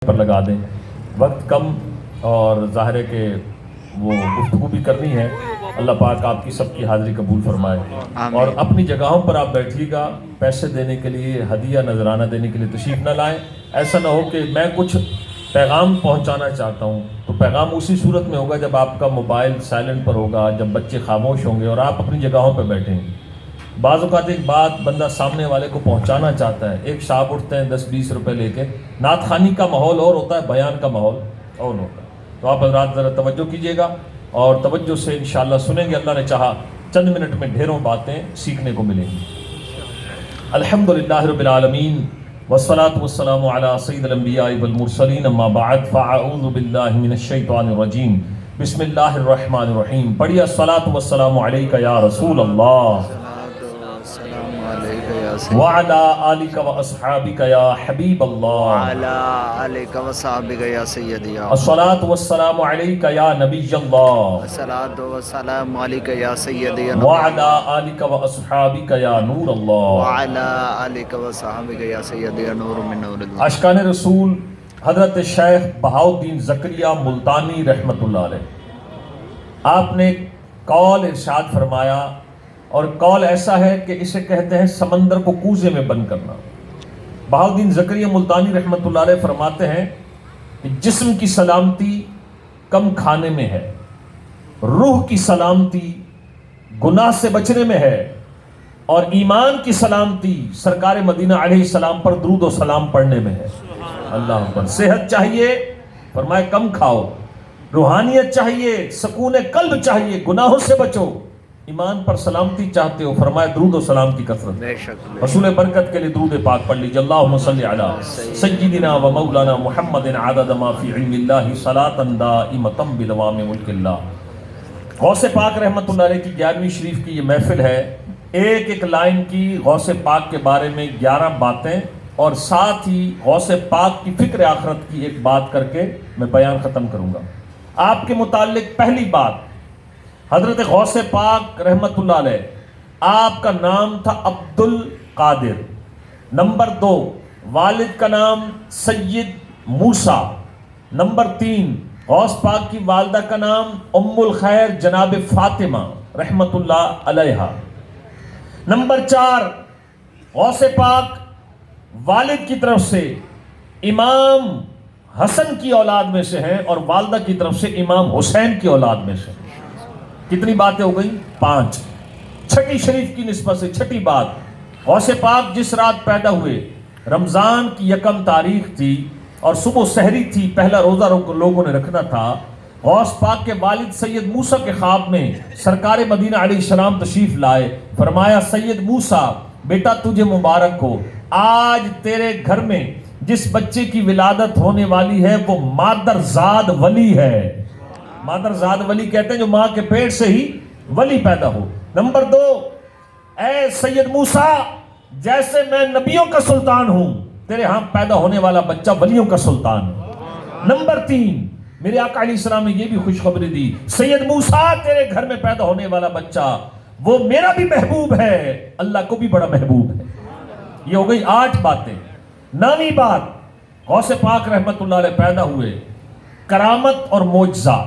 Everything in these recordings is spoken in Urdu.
پر لگا دیں، وقت کم اور ظاہر ہے کہ وہ گفتگو بھی کرنی ہے۔ اللہ پاک آپ کی سب کی حاضری قبول فرمائے، اور اپنی جگہوں پر آپ بیٹھیے گا، پیسے دینے کے لیے، ہدیہ نذرانہ دینے کے لیے تشریف نہ لائیں۔ ایسا نہ ہو کہ میں کچھ پیغام پہنچانا چاہتا ہوں تو پیغام اسی صورت میں ہوگا جب آپ کا موبائل سائلنٹ پر ہوگا، جب بچے خاموش ہوں گے اور آپ اپنی جگہوں پہ بیٹھیں گے۔ بعض اوقات ایک بات بندہ سامنے والے کو پہنچانا چاہتا ہے، ایک صاحب اٹھتے ہیں 10-20 روپے لے کے، نعت خوانی کا ماحول اور ہوتا ہے، بیان کا ماحول اور ہوتا ہے۔ تو آپ حضرات ذرا توجہ کیجئے گا اور توجہ سے انشاءاللہ سنیں گے، اللہ نے چاہا چند منٹ میں ڈھیروں باتیں سیکھنے کو ملیں گی۔ الحمدللہ رب العالمین والصلاة والسلام علی سید الانبیاء والمرسلین، اما بعد فاعوذ باللہ من الشیطان الرجیم، بسم اللہ الرحمن الرحیم۔ پڑھیے الصلاة والسلام علیکہ یا رسول اللہ وعلی آلک و اصحابک یا حبیب اللہ، وعلی آلک و صحابک یا سیدی، الصلاة والسلام علیکہ یا نبی اللہ، الصلاۃ والسلام علیک یا سیدی، وعلی آلک و اصحابک یا نور اللہ، وعلی آلک و صحابک یا سیدی نور من نور اللہ۔ اشکان رسول حضرت شیخ بہاؤالدین زکریا ملتانی رحمۃ اللہ علیہ، آپ نے قول ارشاد فرمایا، اور قول ایسا ہے کہ اسے کہتے ہیں سمندر کو کوزے میں بند کرنا۔ بہاؤالدین زکریا ملتانی رحمۃ اللہ علیہ فرماتے ہیں کہ جسم کی سلامتی کم کھانے میں ہے، روح کی سلامتی گناہ سے بچنے میں ہے، اور ایمان کی سلامتی سرکار مدینہ علیہ السلام پر درود و سلام پڑھنے میں ہے۔ اللہ اکبر۔ صحت چاہیے، فرمائے کم کھاؤ، روحانیت چاہیے، سکون قلب چاہیے، گناہوں سے بچو، ایمان پر سلامتی چاہتے ہو، فرمائے درود و سلام کی کثرت۔ بے شک رسول برکت کے لیے درود پاک پڑھ لیجیے، اللہم صلی علی سیدنا و مولانا محمد عدد ما فی علم اللہ صلاۃ دائمۃ بدوام ملک اللہ۔ غوث پاک رحمۃ اللہ علیہ کی 11ویں شریف کی یہ محفل ہے، ایک ایک لائن کی غوث پاک کے بارے میں 11 باتیں، اور ساتھ ہی غوث پاک کی فکر آخرت کی ایک بات کر کے میں بیان ختم کروں گا۔ آپ کے متعلق پہلی بات، حضرت غوث پاک رحمت اللہ علیہ، آپ کا نام تھا عبد القادر۔ نمبر 2، والد کا نام سید موسیٰ۔ نمبر 3، غوث پاک کی والدہ کا نام ام الخیر جناب فاطمہ رحمت اللہ علیہا۔ نمبر 4، غوث پاک والد کی طرف سے امام حسن کی اولاد میں سے ہیں، اور والدہ کی طرف سے امام حسین کی اولاد میں سے۔ کتنی باتیں ہو گئیں؟ 5۔ چھٹی شریف کی نسبت سے چھٹی بات، غوث پاک جس رات پیدا ہوئے، رمضان کی 1 تاریخ تھی اور صبح سحری تھی، پہلا روزہ لوگوں نے رکھنا تھا۔ غوث پاک کے والد سید موسیٰ کے خواب میں سرکار مدینہ علیہ السلام تشریف لائے، فرمایا سید موسیٰ بیٹا تجھے مبارک ہو، آج تیرے گھر میں جس بچے کی ولادت ہونے والی ہے وہ مادر زاد ولی ہے۔ مادر زاد ولی کہتے ہیں جو ماں کے پیٹ سے ہی ولی پیدا ہو۔ نمبر 2، اے سید موسیٰ جیسے میں نبیوں کا سلطان ہوں، تیرے ہاں پیدا ہونے والا بچہ ولیوں کا سلطان ہے۔ نمبر 3، میرے آقا علیہ السلام نے یہ بھی خوشخبری دی، سید موسیٰ تیرے گھر میں پیدا ہونے والا بچہ وہ میرا بھی محبوب ہے، اللہ کو بھی بڑا محبوب ہے۔ یہ ہو گئی 8 باتیں۔ 9ویں بات، غوث پاک رحمت اللہ علیہ پیدا ہوئے، کرامت اور معجزہ،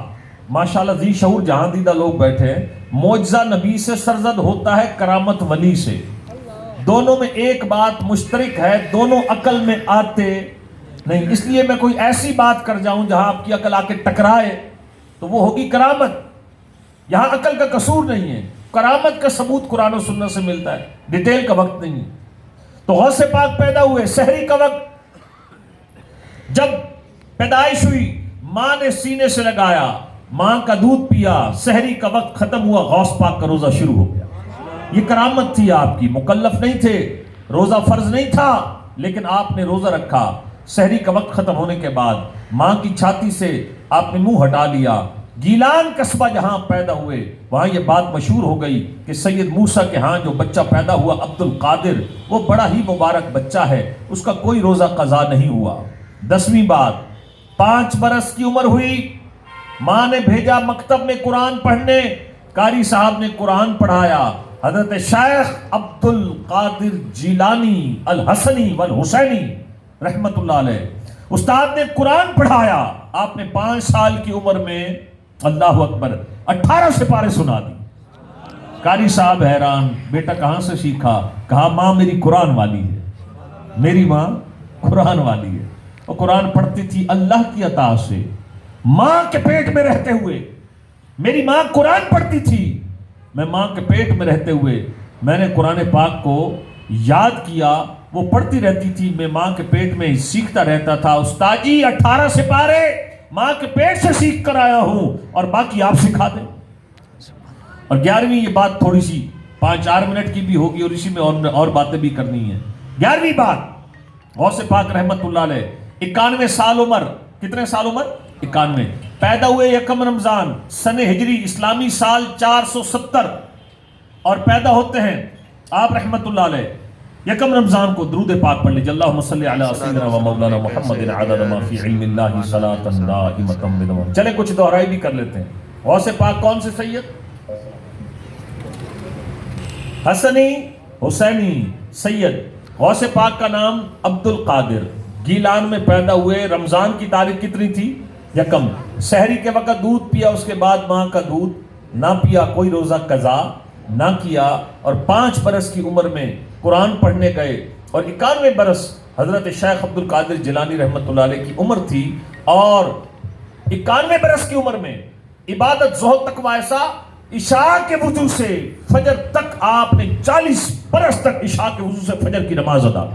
ماشاءاللہ ذی شعور جہاں دیدہ لوگ بیٹھے ہیں، معجزہ نبی سے سرزد ہوتا ہے، کرامت ولی سے۔ دونوں میں ایک بات مشترک ہے، دونوں عقل میں آتے نہیں، اس لیے میں کوئی ایسی بات کر جاؤں جہاں آپ کی عقل آ کے ٹکرائے تو وہ ہوگی کرامت، یہاں عقل کا قصور نہیں ہے۔ کرامت کا ثبوت قرآن و سنت سے ملتا ہے، ڈیٹیل کا وقت نہیں ہے۔ تو غوث پاک پیدا ہوئے، سحری کا وقت، جب پیدائش ہوئی ماں نے سینے سے لگایا، ماں کا دودھ پیا، سحری کا وقت ختم ہوا، غوث پاک کا روزہ شروع ہو گیا۔ یہ کرامت تھی آپ کی، مکلف نہیں تھے، روزہ فرض نہیں تھا، لیکن آپ نے روزہ رکھا۔ سحری کا وقت ختم ہونے کے بعد ماں کی چھاتی سے آپ نے منہ ہٹا لیا۔ گیلان قصبہ جہاں پیدا ہوئے وہاں یہ بات مشہور ہو گئی کہ سید موسیٰ کے ہاں جو بچہ پیدا ہوا عبد القادر، وہ بڑا ہی مبارک بچہ ہے، اس کا کوئی روزہ قضا نہیں ہوا۔ 10ویں بات، 5 برس کی عمر ہوئی، ماں نے بھیجا مکتب میں قرآن پڑھنے، قاری صاحب نے قرآن پڑھایا، حضرت شیخ عبد القادر جیلانی الحسنی والحسینی رحمت اللہ علیہ، استاد نے قرآن پڑھایا، آپ نے 5 سال کی عمر میں اللہ اکبر 18 سپارے سنا دی۔ قاری صاحب حیران، بیٹا کہاں سے سیکھا؟ کہا ماں میری قرآن والی ہے، میری ماں قرآن والی ہے، وہ قرآن پڑھتی تھی اللہ کی عطا سے، ماں کے پیٹ میں رہتے ہوئے۔ میری ماں قرآن پڑھتی تھی، میں ماں کے پیٹ میں رہتے ہوئے میں نے قرآن پاک کو یاد کیا، وہ پڑھتی رہتی تھی، میں ماں کے پیٹ میں سیکھتا رہتا تھا۔ استاد جی 18 سپارے ماں کے پیٹ سے سیکھ کر آیا ہوں اور باقی آپ سکھا دیں۔ اور 11ویں یہ بات تھوڑی سی 5-4 منٹ کی بھی ہوگی اور اسی میں اور باتیں بھی کرنی ہیں۔ 11ویں بات، غوث پاک رحمت اللہ علیہ 91 سال عمر، کتنے سال عمر؟ 91، پیدا ہوئے 1 رمضان سن ہجری اسلامی سال 470 اور پیدا ہوتے ہیں آپ رحمت اللہ علیہ 1 رمضان کو۔ درود پاک پڑھ لیجئے، اللہم صلی علی سیدنا و مولانا محمد عدد ما فی علم اللہ صلاۃ دائمۃ بدوام۔ چلیں کچھ دہرائی بھی کر لیتے ہیں۔ غوث پاک کون سے سید؟ حسنی حسینی سید۔ غوث پاک کا نام عبد القادر، گیلان میں پیدا ہوئے۔ رمضان کی تاریخ کتنی تھی؟ 1۔ سحری کے وقت دودھ پیا، اس کے بعد ماں کا دودھ نہ پیا، کوئی روزہ قضا نہ کیا، اور 5 برس کی عمر میں قرآن پڑھنے گئے، اور 91 برس حضرت شیخ عبد القادر جیلانی رحمت اللہ علیہ کی عمر تھی، اور 91 برس کی عمر میں عبادت زہد تقوی ایسا، عشاء کے وضو سے فجر تک آپ نے 40 برس تک عشاء کے وضو سے فجر کی نماز ادا،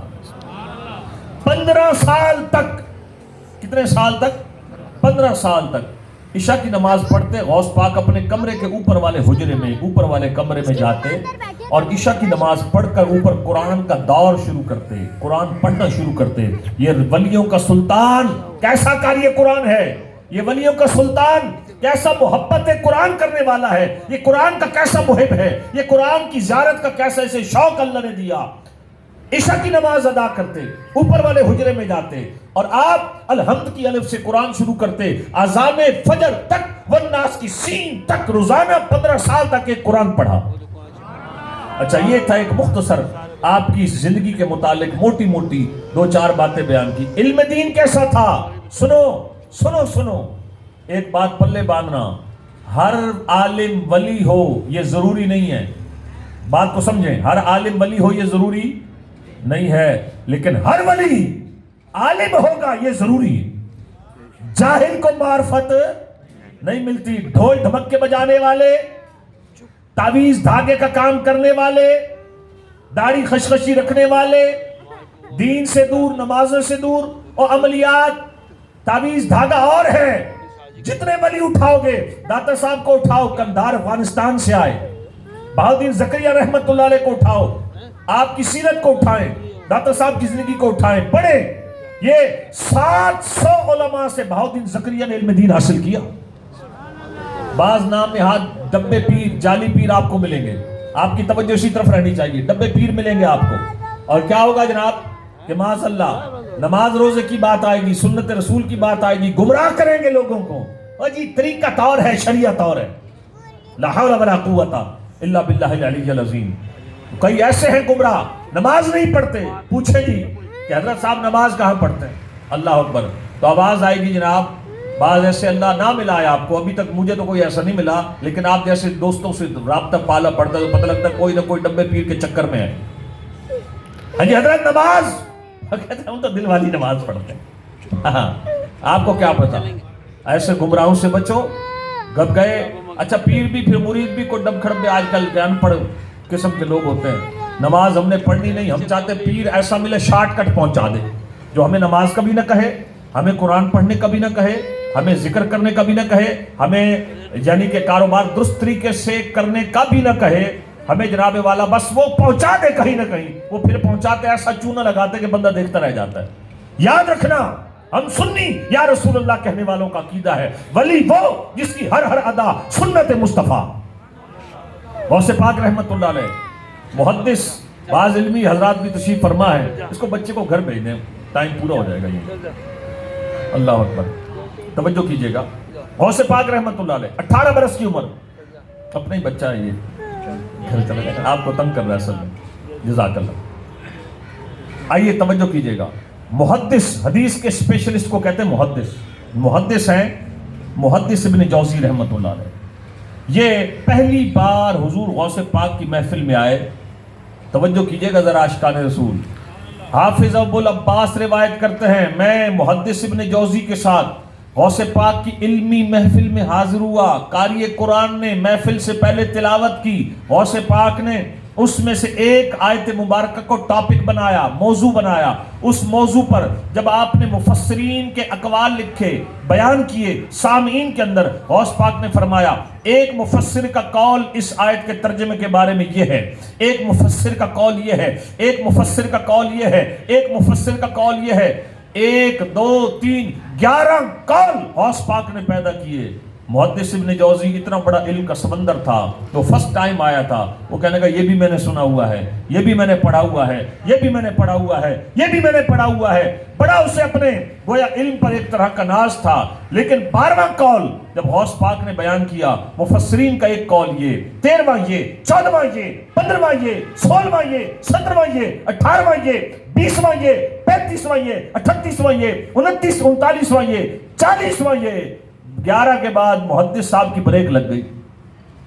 15 سال تک۔ کتنے سال تک؟ 15 سال تک عشاء کی نماز پڑھتے۔ غوث پاک اپنے کمرے کے اوپر والے حجرے میں، اوپر والے کمرے میں جاتے اور عشاء کی نماز پڑھ کر اوپر قرآن کا دور شروع کرتے، قرآن پڑھنا شروع کرتے۔ یہ ولیوں کا سلطان کیسا قاری قرآن ہے، یہ ولیوں کا سلطان کیسا محبت قرآن کرنے والا ہے، یہ قرآن کا کیسا محب ہے، یہ قرآن کی زیارت کا کیسا اسے شوق اللہ نے دیا۔ عشاء کی نماز ادا کرتے، اوپر والے حجرے میں جاتے، اور آپ الحمد کی الف سے قرآن شروع کرتے، اذان فجر تک والناس کی سین تک، روزانہ 15 سال تک ایک قرآن پڑھا۔ اچھا، یہ تھا ایک مختصر آپ کی زندگی کے متعلق موٹی موٹی 2-4 باتیں بیان کی۔ علم دین کیسا تھا؟ سنو سنو سنو، ایک بات پلے باندھنا، ہر عالم ولی ہو یہ ضروری نہیں ہے، بات کو سمجھیں، ہر عالم ولی ہو یہ ضروری نہیں ہے، لیکن ہر ولی عالم ہوگا یہ ضروری ہے۔ جاہل کو معرفت نہیں ملتی۔ ڈھول ڈھمکے بجانے والے، تعویذ دھاگے کا کام کرنے والے، داڑھی خشخشی رکھنے والے، دین سے دور، نمازوں سے دور، اور عملیات تعویذ دھاگا اور ہے۔ جتنے ولی اٹھاؤ گے، داتا صاحب کو اٹھاؤ، کندھار افغانستان سے آئے، بہاؤالدین زکریا رحمت اللہ علیہ کو اٹھاؤ، آپ کی سیرت کو اٹھائیں، داتا صاحب کی زندگی کو اٹھائیں، پڑھیں۔ یہ 700 علماء سے بہاؤالدین زکریا نے علم دین حاصل کیا۔ بعض نام نہاد ڈبے پیر، جعلی پیر آپ کو ملیں گے، آپ کی توجہ اسی طرف رہنی چاہیے۔ ڈبے پیر ملیں گے آپ کو، اور کیا ہوگا جناب کہ معاذ اللہ نماز روزے کی بات آئے گی، سنت رسول کی بات آئے گی، گمراہ کریں گے لوگوں کو۔ اور جی طریقہ اور ہے، شریعت اور ہے، لا حول ولا قوت الا باللہ العلی العظیم۔ کئی ایسے ہیں گمراہ، نماز نہیں پڑھتے، پوچھیں جی کہ حضرت صاحب نماز کہاں پڑھتے ہیں؟ اللہ اکبر، تو آواز آئے گی جناب۔ بعض ایسے اللہ نہ ملا ہے آپ کو، ابھی تک مجھے تو کوئی ایسا نہیں ملا، لیکن آپ جیسے دوستوں سے رابطہ پالا پڑتا ہے تو پتہ لگتا ہے کوئی نہ کوئی ڈبے پیر کے چکر میں ہے۔ ہاں جی حضرت نماز، کہتے ہیں ہم تو دل والی نماز پڑھتے ہیں۔ آپ کو کیا پتا، ایسے گمراہوں سے بچو۔ گب گئے، اچھا پیر بھی پھر مرید بھی کوئی ڈب کھڑ میں، آج کل ان پڑھ قسم کے لوگ ہوتے ہیں۔ نماز ہم نے پڑھنی نہیں، ہم چاہتے پیر ایسا ملے شارٹ کٹ پہنچا دے، جو ہمیں نماز کا بھی نہ کہے، ہمیں قرآن پڑھنے کا بھی نہ کہے، ہمیں ذکر کرنے کا بھی نہ کہے، ہمیں یعنی کہ کاروبار درست طریقے سے کرنے کا بھی نہ کہے، ہمیں جناب والا بس وہ پہنچا دے کہیں نہ کہیں، وہ پھر پہنچاتے ایسا چونا لگاتے کہ بندہ دیکھتا رہ جاتا ہے۔ یاد رکھنا، ہم سنی یا رسول اللہ کہنے والوں کا عقیدہ ہے، ولی وہ جس کی ہر ہر ادا سنت مصطفیٰ۔ غوث پاک رحمت اللہ علیہ محدث، بعض علمی حضرات بھی تشریف فرما ہے، اس کو بچے کو گھر بھیج دیں، ٹائم پورا ہو جائے گا یہ۔ اللہ اکبر، توجہ کیجئے گا۔ غوث پاک رحمت اللہ علیہ 18 برس کی عمر، اپنا ہی بچہ ہے یہ، گھر چلا گیا، آپ کو تنگ کر رہا ہے اصل میں، جزاک اللہ۔ آئیے توجہ کیجئے گا۔ محدث، حدیث کے اسپیشلسٹ کو کہتے ہیں محدث. محدث ہیں محدث ابن جوزی رحمۃ اللہ علیہ. یہ پہلی بار حضور غوث پاک کی محفل میں آئے. توجہ کیجئے گا ذرا عاشقان رسول. حافظ ابو العباس روایت کرتے ہیں میں محدث ابن جوزی کے ساتھ غوث پاک کی علمی محفل میں حاضر ہوا. قاری قرآن نے محفل سے پہلے تلاوت کی. غوث پاک نے اس میں سے ایک آیت مبارکہ کو ٹاپک بنایا، موضوع بنایا. اس موضوع پر جب آپ نے مفسرین کے اقوال لکھے، بیان کیے سامعین کے اندر، غوث پاک نے فرمایا ایک مفسر کا قول اس آیت کے ترجمے کے بارے میں یہ ہے، ایک مفسر کا قول یہ ہے، ایک مفسر کا قول یہ ہے، ایک مفسر کا قول یہ ہے. 1 2 3 11 قول غوث پاک نے پیدا کیے. محدث ابن جوزی اتنا بڑا علم کا سمندر تھا. تو فرسٹ ٹائم آیا تھا، وہ کہنے کا یہ بھی میں نے سنا ہوا ہے، یہ بھی میں نے پڑھا ہوا ہے، یہ بھی میں نے پڑھا ہوا ہے، یہ بھی میں نے پڑھا ہوا ہے. بڑا اسے اپنے گویا علم پر ایک طرح کا ناز تھا. لیکن 12واں قول جب غوث پاک نے بیان کیا، مفسرین کا ایک قول یہ، 13واں یہ، 14واں یہ، 15واں یہ، 16واں یہ، 17واں یہ، 18واں یہ، 20واں یہ، 35واں یہ، 38واں یہ، 29 39واں یہ، 40واں یہ. 11 کے بعد محدث صاحب کی بریک لگ گئی.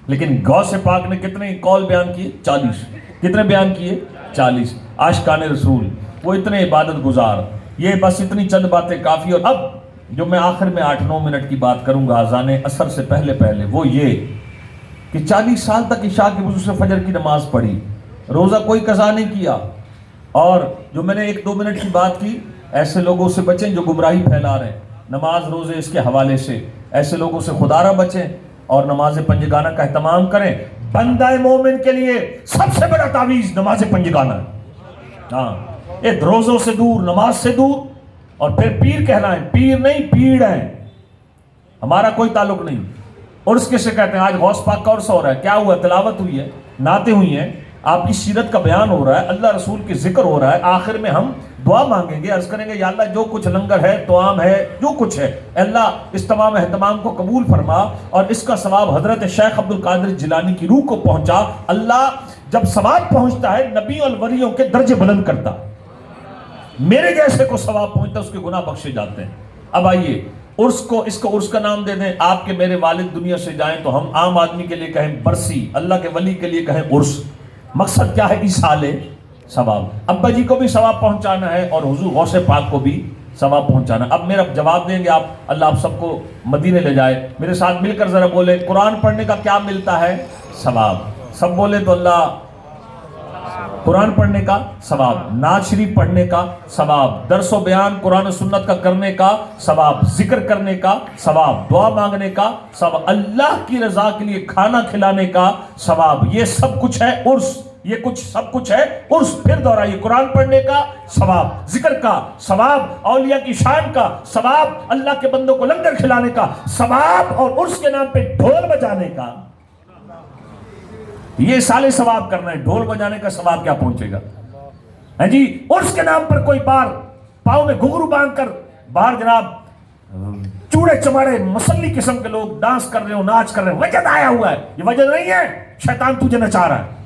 لیکن غوث پاک نے کتنے قول بیان کیے؟ 40. کتنے بیان کیے؟ 40. عاشقان رسول وہ اتنے عبادت گزار. یہ بس اتنی چند باتیں کافی. اور اب جو میں آخر میں 8-9 منٹ کی بات کروں گا اذان عصر سے پہلے وہ یہ کہ 40 سال تک عشاء کے وضو سے فجر کی نماز پڑھی، روزہ کوئی قضا نہیں کیا. اور جو میں نے 1-2 منٹ کی بات کی، ایسے لوگوں سے بچیں جو گمراہی پھیلا رہے ہیں نماز روزے اس کے حوالے سے. ایسے لوگوں سے خدا را بچیں اور نماز پنجگانہ کا اہتمام کریں. بندہ مومن کے لیے سب سے بڑا تعویذ نماز پنجگانہ. ہاں، ایک روزوں سے دور، نماز سے دور، اور پھر پیر کہلائیں. پیر نہیں، پیڑ ہیں. ہمارا کوئی تعلق نہیں. عرس کسے کہتے ہیں؟ آج غوث پاک کا عرس ہو رہا ہے. کیا ہوا؟ تلاوت ہوئی ہے، نعتیں ہوئی ہیں، آپ کی سیرت کا بیان ہو رہا ہے، اللہ رسول کی ذکر ہو رہا ہے. آخر میں ہم دعا مانگیں گے، عرض کریں گے یا اللہ جو کچھ لنگر ہے، توام ہے، جو کچھ ہے، اللہ اس تمام اہتمام کو قبول فرما اور اس کا ثواب حضرت شیخ عبد القادر جیلانی کی روح کو پہنچا. اللہ جب ثواب پہنچتا ہے نبی اور ولیوں کے درجے بلند کرتا. میرے جیسے کو ثواب پہنچتا ہے، اس کے گناہ بخشے جاتے ہیں. اب آئیے عرس کو، اس کو عرس کا نام دے دیں. آپ کے میرے والد دنیا سے جائیں تو ہم عام آدمی کے لیے کہیں برسی، اللہ کے ولی کے لیے کہیں عرس. مقصد کیا ہے؟ ایصال ثواب. ابا جی کو بھی ثواب پہنچانا ہے اور حضور غوث پاک کو بھی ثواب پہنچانا. اب میرا جواب دیں گے آپ، اللہ آپ سب کو مدینے لے جائے. میرے ساتھ مل کر ذرا بولے قرآن پڑھنے کا کیا ملتا ہے؟ ثواب. سب بولے تو اللہ. قرآن پڑھنے کا ثواب، نعت شریف پڑھنے کا ثواب، درس و بیان قرآن و سنت کا کرنے کا ثواب، ذکر کرنے کا ثواب، دعا مانگنے کا ثواب، اللہ کی رضا کے لیے کھانا کھلانے کا ثواب. یہ سب کچھ ہے عرس. یہ کچھ سب کچھ ہے عرس. پھر دہرائیے، قرآن پڑھنے کا ثواب، ذکر کا ثواب، اولیاء کی شان کا ثواب، اللہ کے بندوں کو لنگر کھلانے کا ثواب، اور عرس کے نام پہ ڈھول بجانے کا. یہ سالے ثواب کرنا ہے. ڈھول بجانے کا ثواب کیا پہنچے گا؟ ہاں جی، عرس کے نام پر کوئی بار پاؤں میں گھنگرو باندھ کر باہر جناب چوڑے چماڑے مسلی قسم کے لوگ ڈانس کر رہے ہو، ناچ کر رہے ہو. وجد آیا ہوا ہے. یہ وجد نہیں ہے، شیطان تجھے نچا رہا ہے.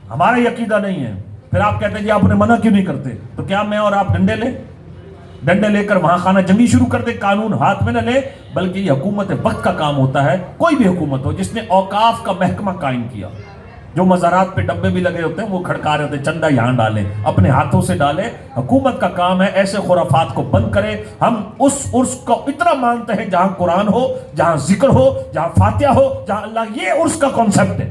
ہمارا یہ عقیدہ نہیں ہے. پھر آپ کہتے ہیں جی آپ انہیں منع کیوں نہیں کرتے؟ تو کیا میں اور آپ ڈنڈے لے کر وہاں خانہ جنگی شروع کر دے؟ قانون ہاتھ میں نہ لے. بلکہ یہ حکومت وقت کا کام ہوتا ہے. کوئی بھی حکومت ہو جس نے اوقاف کا محکمہ قائم کیا، جو مزارات پہ ڈبے بھی لگے ہوتے ہیں وہ کھڑکا رہے ہوتے ہیں چندہ یہاں ڈالیں، اپنے ہاتھوں سے ڈالیں. حکومت کا کام ہے ایسے خرافات کو بند کرے. ہم اس عرس کو اتنا مانتے ہیں جہاں قرآن ہو، جہاں ذکر ہو، جہاں فاتحہ ہو، جہاں اللہ. یہ عرس کا کانسیپٹ ہے.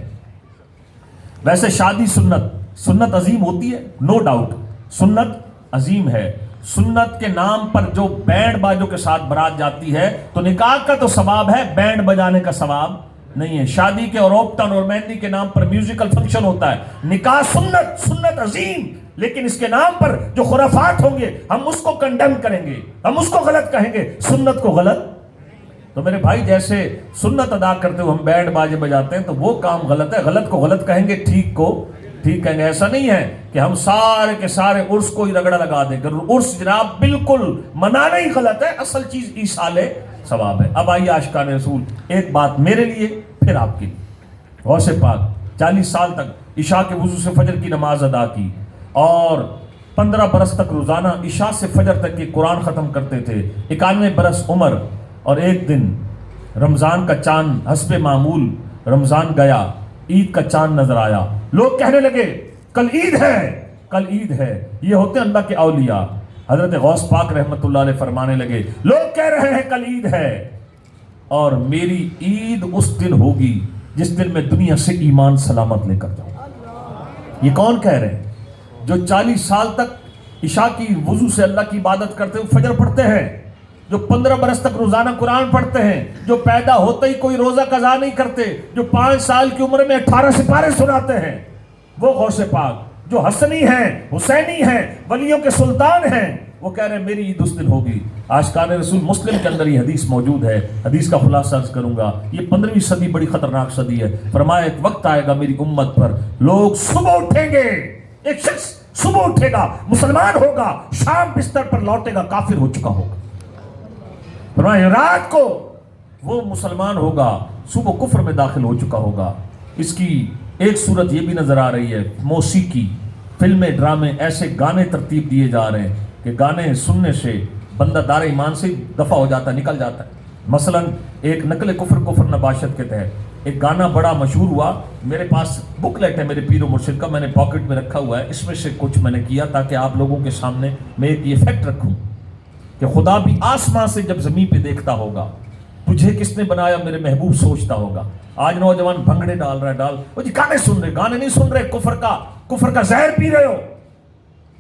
ویسے شادی سنت عظیم ہوتی ہے، نو ڈاؤٹ سنت عظیم ہے. سنت کے نام پر جو بینڈ باجوں کے ساتھ برات جاتی ہے تو نکاح کا تو ثواب ہے، بینڈ بجانے کا ثواب نہیں ہے. شادی کے اور روپٹن اور مہندی کے نام پر میوزیکل فنکشن ہوتا ہے. نکاح سنت عظیم، لیکن اس کے نام پر جو خرافات ہوں گے ہم اس کو کنڈیم کریں گے، ہم اس کو غلط کہیں گے، سنت کو غلط. تو میرے بھائی جیسے سنت ادا کرتے ہوئے ہم بینڈ باجے بجاتے ہیں تو وہ کام غلط ہے. غلط کو غلط کہیں گے، ٹھیک کو ٹھیک کہیں گے. ایسا نہیں ہے کہ ہم سارے کے سارے عرس کو ہی رگڑا لگا دیں گے. عرس جناب بالکل منانا ہی غلط ہے. اصل چیز ایصال ثواب ہے. اب آئیے عاشقان رسول، ایک بات میرے لیے پھر آپ کے لیے. غوث پاک 40 سال تک عشاء کے وضو سے فجر کی نماز ادا کی اور 15 برس تک روزانہ عشاء سے فجر تک یہ قرآن ختم کرتے تھے. 91 برس عمر اور ایک دن رمضان کا چاند حسب معمول رمضان گیا, عید کا چاند نظر آیا. لوگ کہنے لگے کل عید ہے, کل عید ہے. یہ ہوتے اللہ کے اولیاء. حضرت غوث پاک رحمت اللہ علیہ فرمانے لگے لوگ کہہ رہے ہیں کل عید ہے, اور میری عید اس دن ہوگی جس دن میں دنیا سے ایمان سلامت لے کر جاؤں. یہ کون کہہ رہے ہیں؟ جو 40 سال تک عشاء کی وضو سے اللہ کی عبادت کرتے ہوئے فجر پڑھتے ہیں, جو 15 برس تک روزانہ قرآن پڑھتے ہیں, جو پیدا ہوتے ہی کوئی روزہ قضا نہیں کرتے, جو 5 سال کی عمر میں 18 سپارے سناتے ہیں, وہ غوث پاک جو حسنی ہیں, حسینی ہیں, ولیوں کے سلطان ہیں, وہ کہہ رہے ہیں میری عید اس دن ہوگی. عاشقان رسول مسلم کے اندر یہ حدیث موجود ہے. حدیث کا خلاصہ عرض کروں گا. یہ 15ویں صدی بڑی خطرناک صدی ہے. فرمایا ایک وقت آئے گا میری امت پر, لوگ صبح اٹھیں گے, ایک شخص صبح اٹھے گا, مسلمان ہوگا, شام بستر پر لوٹے گا, کافر ہو چکا ہوگا. فرمایا رات کو وہ مسلمان ہوگا, صبح کفر میں داخل ہو چکا ہوگا. اس کی ایک صورت یہ بھی نظر آ رہی ہے, موسیقی, فلمیں, ڈرامے, ایسے گانے ترتیب دیے جا رہے ہیں کہ گانے سننے سے بندہ دار ایمان سے دفع ہو جاتا ہے, نکل جاتا ہے. مثلا ایک نقل کفر نباشت کے تحت ایک گانا بڑا مشہور ہوا. میرے پاس بک لیٹ ہے میرے پیر و مرشد کا, میں نے پاکٹ میں رکھا ہوا ہے. اس میں سے کچھ میں نے کیا تاکہ آپ لوگوں کے سامنے میں ایک یہ فیکٹ رکھوں کہ خدا بھی آسمان سے جب زمین پہ دیکھتا ہوگا, تجھے کس نے بنایا میرے محبوب سوچتا ہوگا. آج نوجوان بھنگڑے ڈال رہا ہے, وہ جی گانے سن رہے, گانے نہیں سن رہے, کفر کا زہر پی رہے ہو.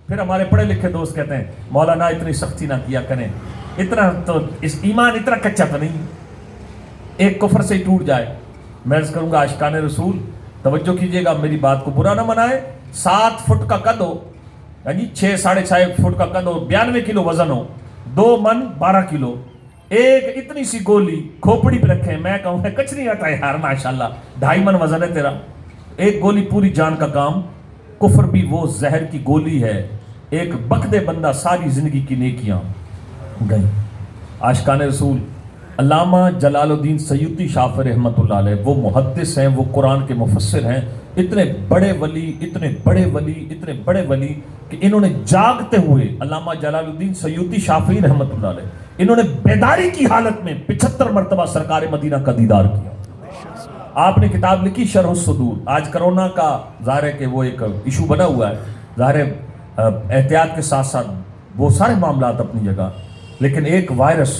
پھر ہمارے پڑھے لکھے دوست کہتے ہیں مولانا اتنی سختی نہ کیا کریں, اتنا تو اس ایمان اتنا کچا تو نہیں, ایک کفر سے ہی ٹوٹ جائے. میں عرض کروں گا عاشقان رسول توجہ کیجئے گا, میری بات کو برا نہ منائے. 7 فٹ کا قد ہو, یعنی 6 ساڑھے 6 فٹ کا قد ہو, 92 کلو وزن ہو, 2 من 12 کلو, ایک اتنی سی گولی کھوپڑی پہ رکھے, میں کہوں گا کچھ نہیں آتا ہے یار, ماشاءاللہ 2.5 من وزن ہے تیرا, ایک گولی پوری جان کا کام. کفر بھی وہ زہر کی گولی ہے, ایک بکدے بندہ ساری زندگی کی نیکیاں گئی. عاشقان رسول علامہ جلال الدین سیوطی شافعی رحمت اللہ علیہ وہ محدث ہیں, وہ قرآن کے مفسر ہیں, اتنے بڑے ولی, اتنے بڑے ولی, اتنے بڑے ولی کہ انہوں نے جاگتے ہوئے, علامہ جلال الدین سیوطی شافعی رحمت اللہ علیہ, انہوں نے بیداری کی حالت میں 75 مرتبہ سرکار مدینہ کا دیدار کیا. آپ نے کتاب لکھی شرح الصدور. آج کرونا کا ظاہر ہے کہ وہ ایک ایشو بنا ہوا ہے, ظاہر ہے احتیاط کے ساتھ ساتھ وہ سارے معاملات اپنی جگہ, لیکن ایک وائرس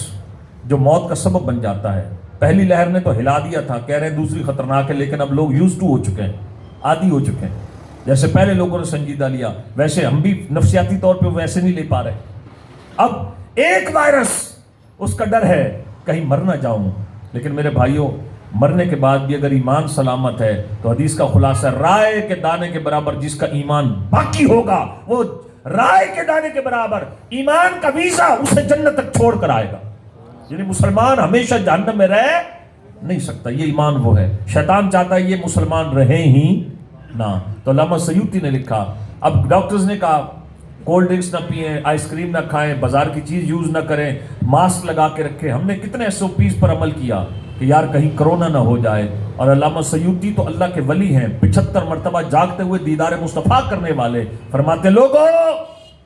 جو موت کا سبب بن جاتا ہے, پہلی لہر نے تو ہلا دیا تھا, کہہ رہے ہیں دوسری خطرناک ہے, لیکن اب لوگ یوز ٹو ہو چکے ہیں, عادی ہو چکے ہیں. جیسے پہلے لوگوں نے سنجیدہ لیا ویسے ہم بھی نفسیاتی طور پہ ویسے نہیں لے پا رہے. اب ایک وائرس, اس کا ڈر ہے کہیں مر نہ جاؤں. لیکن میرے بھائیوں, مرنے کے بعد بھی اگر ایمان سلامت ہے تو حدیث کا خلاصہ رائے کے دانے کے برابر جس کا ایمان باقی ہوگا, وہ رائے کے دانے کے برابر ایمان کا ویزا اسے جنت تک چھوڑ کر آئے گا. یعنی مسلمان ہمیشہ جہنم میں رہ نہیں سکتا, یہ ایمان وہ ہے. شیطان چاہتا ہے یہ مسلمان رہیں ہی نہ. تو علامہ سیوطی نے لکھا, اب ڈاکٹرز نے کہا کولڈ ڈرنکس نہ پئیں, آئس کریم نہ کھائیں, بازار کی چیز یوز نہ کریں, ماسک لگا کے رکھیں. ہم نے کتنے SOPs پر عمل کیا کہ یار کہیں کرونا نہ ہو جائے. اور علامہ سیوطی تو اللہ کے ولی ہیں, 75 مرتبہ جاگتے ہوئے دیدار مصطفیٰ کرنے والے, فرماتے لوگوں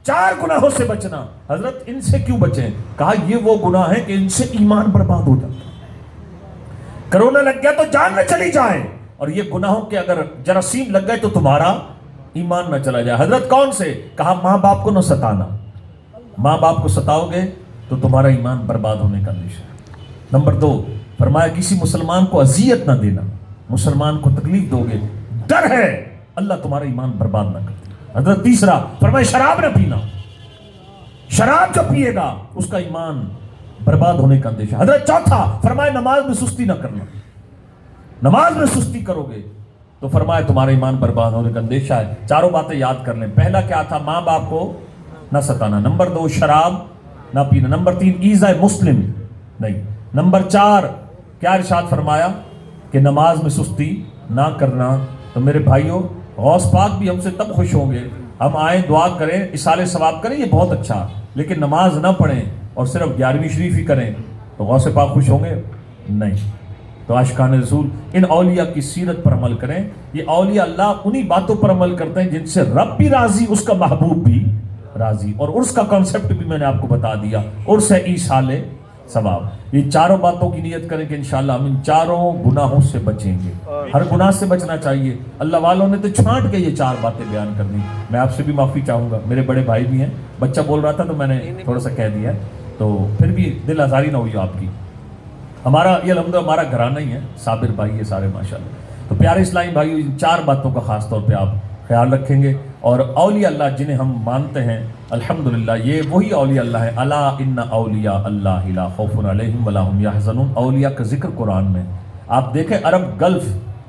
4 گناہوں سے بچنا. حضرت ان سے کیوں بچیں؟ کہا یہ وہ گناہ ہیں کہ ان سے ایمان برباد ہو جاتا ہے. کرونا لگ گیا تو جان نہ چلی جائے, اور یہ گناہوں کے اگر جراثیم لگ گئے تو تمہارا ایمان نہ چلا جائے. حضرت کون سے؟ کہا ماں باپ کو نہ ستانا, ماں باپ کو ستاؤ گے تو تمہارا ایمان برباد ہونے کا اندیشہ ہے. نمبر 2 فرمایا کسی مسلمان کو اذیت نہ دینا, مسلمان کو تکلیف دو گے ڈر ہے اللہ تمہارا ایمان برباد نہ کرے. حضرت تیسرا فرمایا شراب نہ پینا, شراب جو پیے گا اس کا ایمان برباد ہونے کا اندیشہ. حضرت چوتھا فرمایا نماز میں سستی نہ کرنا, نماز میں سستی کرو گے تو فرمایا تمہارا ایمان برباد ہونے کا اندیشہ ہے. 4 باتیں یاد کر لیں. پہلا کیا تھا؟ ماں باپ کو نہ ستانا. نمبر 2 شراب نہ پینا. نمبر 3 ایذا مسلم نہیں. نمبر 4 کیا ارشاد فرمایا کہ نماز میں سستی نہ کرنا. تو میرے بھائیوں غوث پاک بھی ہم سے تب خوش ہوں گے, ہم آئیں دعا کریں اصالِ ثواب کریں, یہ بہت اچھا, لیکن نماز نہ پڑھیں اور صرف 11ویں شریف ہی کریں تو غوث پاک خوش ہوں گے؟ نہیں. تو عاشقان رسول ان اولیاء کی سیرت پر عمل کریں. یہ اولیاء اللہ انہی باتوں پر عمل کرتے ہیں جن سے رب بھی راضی, اس کا محبوب بھی راضی. اور عرس کا کانسیپٹ بھی میں نے آپ کو بتا دیا. عرس ہے ایصال ثواب. یہ چاروں باتوں کی نیت کریں کہ انشاءاللہ ہم ان چاروں گناہوں سے بچیں گے. ہر گناہ سے بچنا چاہیے. اللہ والوں نے تو چھانٹ کے یہ 4 باتیں بیان کر دی. میں آپ سے بھی معافی چاہوں گا, میرے بڑے بھائی بھی ہیں, بچہ بول رہا تھا تو میں نے تھوڑا سا کہہ دیا, تو پھر بھی دل آزاری نہ ہوئی آپ کی. ہمارا یہ الحمدللہ ہمارا گھرانہ ہی ہے, صابر بھائی یہ سارے ماشاءاللہ. تو پیارے اسلامی بھائیو, ان 4 باتوں کا خاص طور پہ آپ خیال رکھیں گے. اور اولیاء اللہ جنہیں ہم مانتے ہیں الحمدللہ یہ وہی اولیاء اللہ ہے. الا ان اولیاء اللہ لا خوف علیہم ولا هم یحزنون. اولیاء کا ذکر قرآن میں آپ دیکھیں, عرب گلف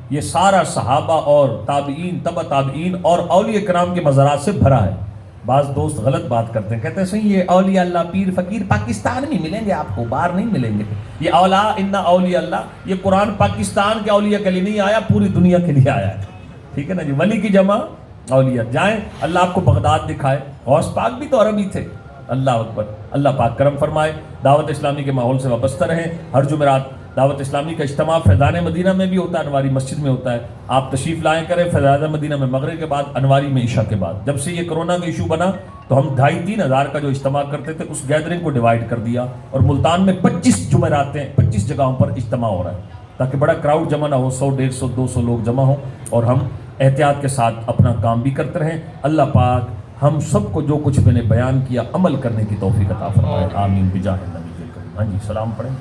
یہ سارا صحابہ اور تابعین تبع تابعین اور اولیاء کرام کے مزارات سے بھرا ہے. بعض دوست غلط بات کرتے ہیں, کہتے ہیں صحیح یہ اولیاء اللہ پیر فقیر پاکستان میں ملیں گے, آپ کو باہر نہیں ملیں گے. یہ اولا ان اولیاء اللہ, یہ قرآن پاکستان کے اولیاء کے لیے نہیں آیا, پوری دنیا کے لیے آیا ہے. ٹھیک ہے نا جی. ولی کی جمع اولیاء. جائیں اللہ آپ کو بغداد دکھائے. غوث پاک بھی تو عربی تھے. اللہ اکبر. اللہ پاک کرم فرمائے. دعوت اسلامی کے ماحول سے وابستہ رہیں. ہر جمعرات دعوت اسلامی کا اجتماع فیضان مدینہ میں بھی ہوتا ہے, انواری مسجد میں ہوتا ہے. آپ تشریف لائیں کریں فیضان مدینہ میں مغرب کے بعد, انواری میں عشاء کے بعد. جب سے یہ کرونا کا ایشو بنا تو ہم 2,500-3 ہزار کا جو اجتماع کرتے تھے اس گیدرنگ کو ڈیوائیڈ کر دیا, اور ملتان میں 25 جمعرات ہیں, 25 جگہوں پر اجتماع ہو رہا ہے, تاکہ بڑا کراؤڈ جمع نہ ہو, 100 150 200 لوگ جمع ہوں, اور ہم احتیاط کے ساتھ اپنا کام بھی کرتے رہیں. اللہ پاک ہم سب کو جو کچھ میں نے بیان کیا عمل کرنے کی توفیق عطا فرمائے. آمین بجاہ النبی الکریم. ہاں جی, سلام پڑھیں.